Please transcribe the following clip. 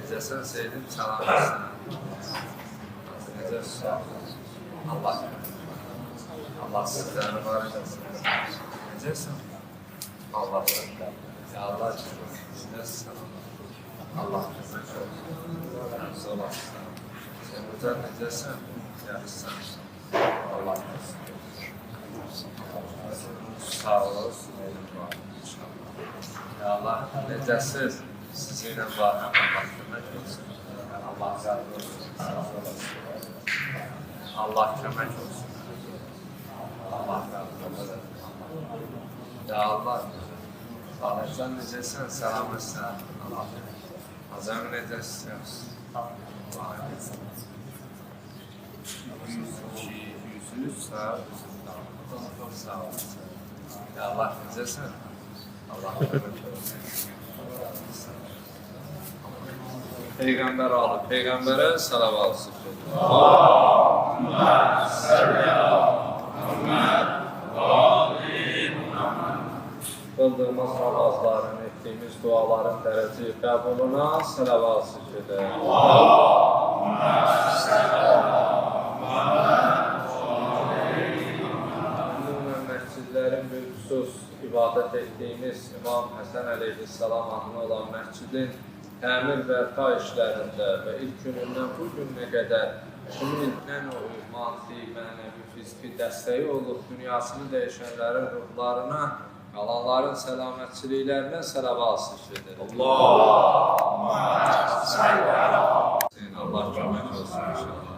Necəsən Seydim, salamlısın. Necəsən? Allah sizləri var edəsin. Necəsən? Allah sizləri. Ya Allah necəsən? Allah sizləri. Həmz olasın. Sen burada necəsən? Yaxşısan. Allah sizləri. Sağ olasın. Ya Allah necəsiz? Sizinlə var. Allah kömək olsun. Allah razı olsun. Sağ olasın. Allah kömək olsun. Allah razı olsun. Ya Allah. Alacaq necəsən? Salamırsan. Allah. Azam necəsən? Yüzü sağ olsun. Sağ olasın. Ya Allah necəsən? Allah kömək olsun. Peygamber alı, peygambere salavat sıfır. Allahümme salli ala Muhammed ve ali Muhammed. Kıldığımız namazların, ettiğimiz duaların derece kabuluna salavat sıfır. Allahümme salli ala Muhammed ve ali Muhammed. Mescidlerin bilhüsus ibadet ettiğimiz İmam Hasan aleyhisselam adına olan mescidin təmir bərpa işlərində və ilk günündən bu gününə qədər kimin nə növ maddi, mənəvi, fiziki dəstəyi olub, dünyasını dəyişənlərin ruhlarına, qalanların səlamətçiliklərinə salavat sıçridir. Allah kömək olsun inşallah.